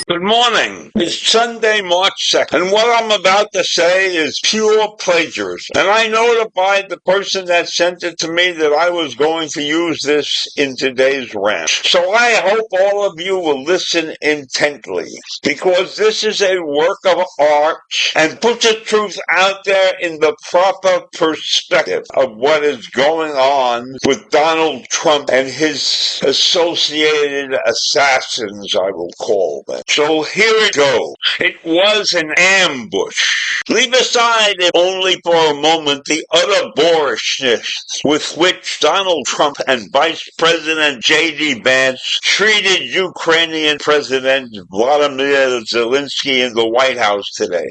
Good morning. It's Sunday, March 2nd, and what I'm about to say is pure plagiarism. And I notified the person that sent it to me that I was going to use this in today's rant. So I hope all of you will listen intently, because this is a work of art and puts the truth out there in the proper perspective of what is going on with Donald Trump and his associated assassins, I will call them. So here it goes. It was an ambush. Leave aside, if only for a moment, the utter boorishness with which Donald Trump and Vice President J.D. Vance treated Ukrainian President Vladimir Zelensky in the White House today.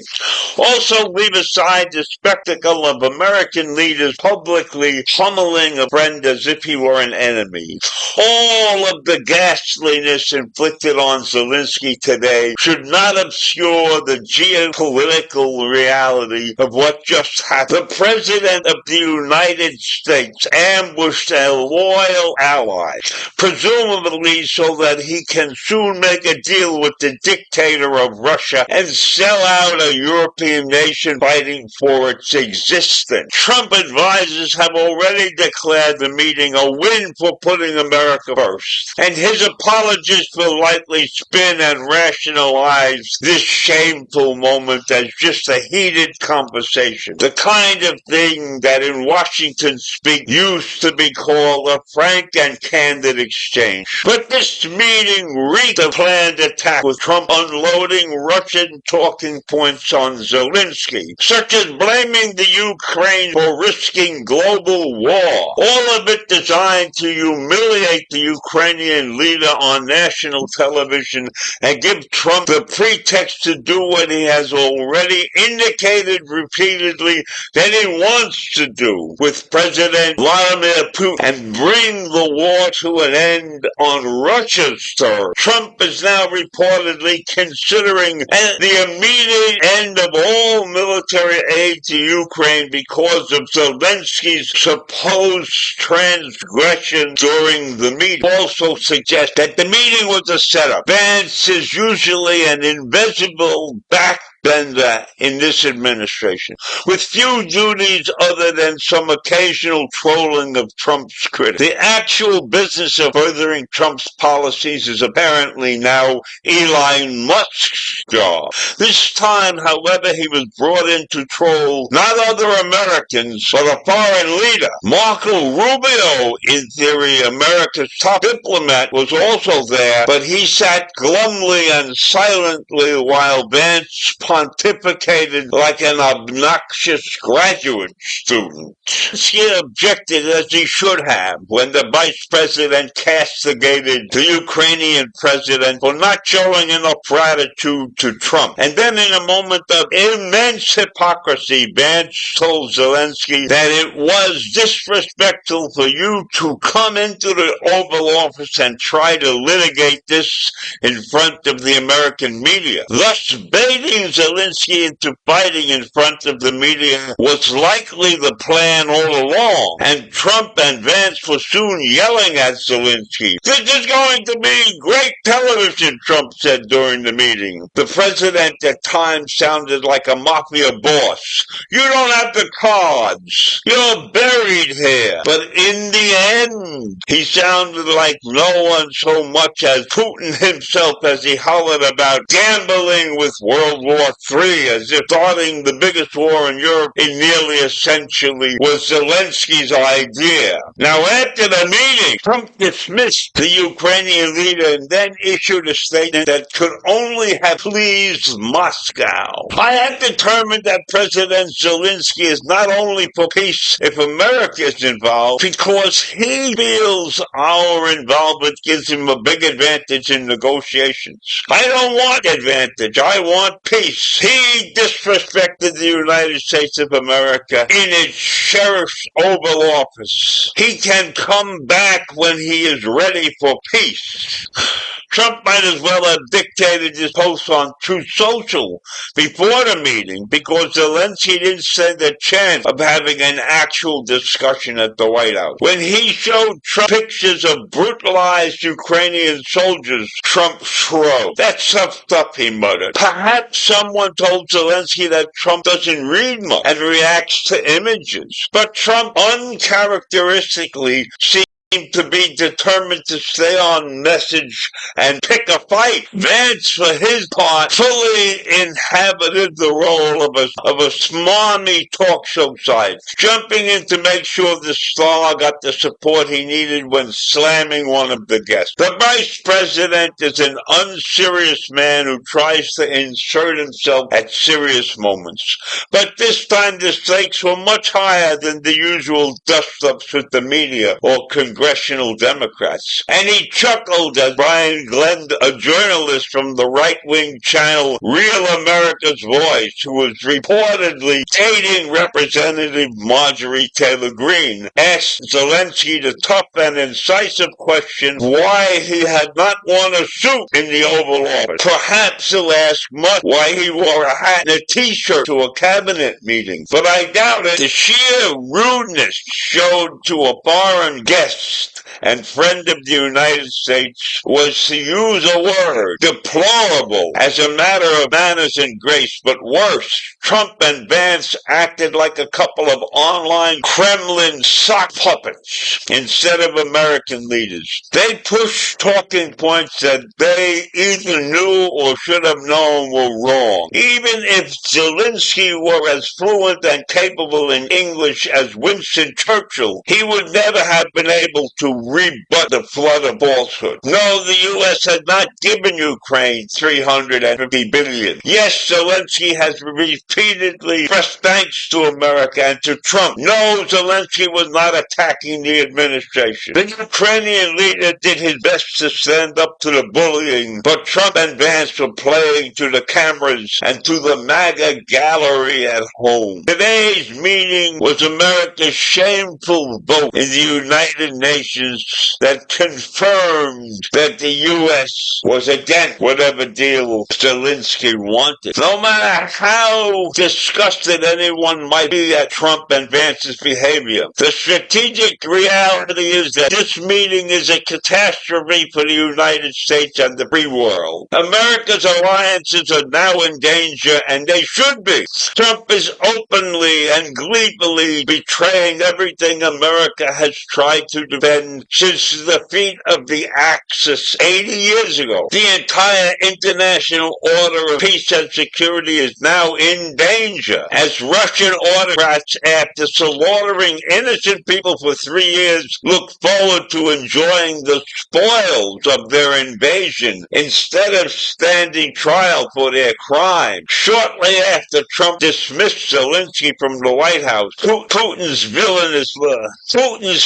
Also, leave aside the spectacle of American leaders publicly pummeling a friend as if he were an enemy. All of the ghastliness inflicted on Zelensky today should not obscure the geopolitical reality of what just happened. The President of the United States ambushed a loyal ally, presumably so that he can soon make a deal with the dictator of Russia and sell out a European nation fighting for its existence. Trump advisors have already declared the meeting a win for putting America first, and his apologists will likely spin and rationalize this shameful moment as just a heated conversation, the kind of thing that in Washington speak used to be called a frank and candid exchange. But this meeting reeked of planned attack, with Trump unloading Russian talking points on Zelensky, such as blaming the Ukraine for risking global war, all of it designed to humiliate the Ukrainian leader on national television and give Trump the pretext to do what he has already indicated repeatedly that he wants to do with President Vladimir Putin, and bring the war to an end on Russia's turf. Trump is now reportedly considering the immediate end of all military aid to Ukraine because of Zelensky's supposed transgression during the meeting. Also suggests that the meeting was a setup. Vance is usually an invisible backbender in this administration, with few duties other than some occasional trolling of Trump's critics. The actual business of furthering Trump's policies is apparently now Elon Musk's job. This time, however, he was brought in to troll not other Americans, but a foreign leader. Marco Rubio, in theory America's top diplomat, was also there, but he sat glumly and silently while Vance pontificated like an obnoxious graduate student. He objected, as he should have, when the vice president castigated the Ukrainian president for not showing enough gratitude to Trump. And then, in a moment of immense hypocrisy, Vance told Zelensky that it was disrespectful for you to come into the Oval Office and try to litigate this in front of the American media. Thus, baiting Zelensky into fighting in front of the media was likely the plan all along, and Trump and Vance were soon yelling at Zelensky. "This is going to be great television," Trump said during the meeting. The president at times sounded like a mafia boss. "You don't have the cards. You're buried here." But in the end, he sounded like no one so much as Putin himself as he hollered about gambling with World War III, as if starting the biggest war in Europe in nearly a century was Zelensky's idea. Now, after the meeting, Trump dismissed the Ukrainian leader and then issued a statement that could only have pleased Moscow. I have determined that President Zelensky is not only for peace if America is involved, because he feels our involvement gives him a big advantage in negotiations. I don't want advantage. I want peace. He disrespected the United States of America in its sheriff's Oval Office. He can come back when he is ready for peace. Trump might as well have dictated his post on Truth Social before the meeting because Zelensky didn't stand a chance of having an actual discussion at the White House. When he showed Trump pictures of brutalized Ukrainian soldiers, Trump shrugged. "That's tough stuff," he muttered. Perhaps someone told Zelensky that Trump doesn't read much and reacts to images. But Trump uncharacteristically seemed to be determined to stay on message and pick a fight. Vance, for his part, fully inhabited the role of a smarmy talk show side, jumping in to make sure the star got the support he needed when slamming one of the guests. The vice president is an unserious man who tries to insert himself at serious moments. But this time the stakes were much higher than the usual dust-ups with the media or congressional Democrats. And he chuckled as Brian Glenn, a journalist from the right-wing channel Real America's Voice, who was reportedly dating Representative Marjorie Taylor Greene, asked Zelensky the tough and incisive question why he had not worn a suit in the Oval Office. Perhaps he'll ask Musk why he wore a hat and a t-shirt to a cabinet meeting, but I doubt it. The sheer rudeness showed to a foreign guest and friend of the United States was, to use a word, deplorable as a matter of manners and grace. But worse, Trump and Vance acted like a couple of online Kremlin sock puppets instead of American leaders. They pushed talking points that they either knew or should have known were wrong. Even if Zelensky were as fluent and capable in English as Winston Churchill, he would never have been able to rebut the flood of falsehood. No, the U.S. had not given Ukraine $350 billion. Yes, Zelensky has repeatedly expressed thanks to America and to Trump. No, Zelensky was not attacking the administration. The Ukrainian leader did his best to stand up to the bullying, but Trump and Vance were playing to the cameras and to the MAGA gallery at home. Today's meeting was America's shameful vote in the United Nations that confirmed that the U.S. was against whatever deal Zelensky wanted. No matter how disgusted anyone might be at Trump and Vance's behavior, the strategic reality is that this meeting is a catastrophe for the United States and the free world. America's alliances are now in danger, and they should be. Trump is openly and gleefully betraying everything America has tried to defend since the defeat of the Axis 80 years ago. The entire international order of peace and security is now in danger as Russian autocrats, after slaughtering innocent people for 3 years, look forward to enjoying the spoils of their invasion instead of standing trial for their crimes. Shortly after Trump dismissed Zelensky from the White House, Putin's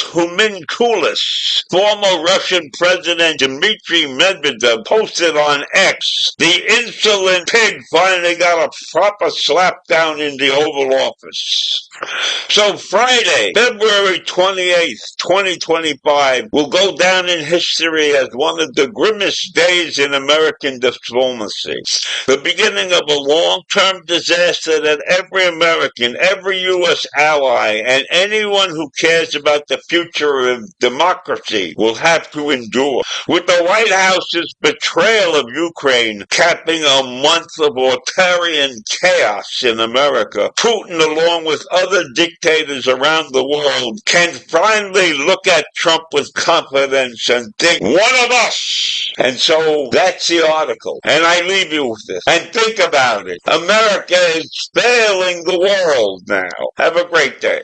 homunculus, former Russian President Dmitry Medvedev, posted on X, "The insolent pig finally got a proper slap down in the Oval Office." So Friday, February 28th, 2025, will go down in history as one of the grimmest days in American diplomacy. The beginning of a long-term disaster that every American, every U.S. ally, and anyone who cares about the future of democracy democracy will have to endure. With the White House's betrayal of Ukraine capping a month of authoritarian chaos in America, Putin, along with other dictators around the world, can finally look at Trump with confidence and think, one of us! And so that's the article. And I leave you with this. And think about it. America is failing the world now. Have a great day.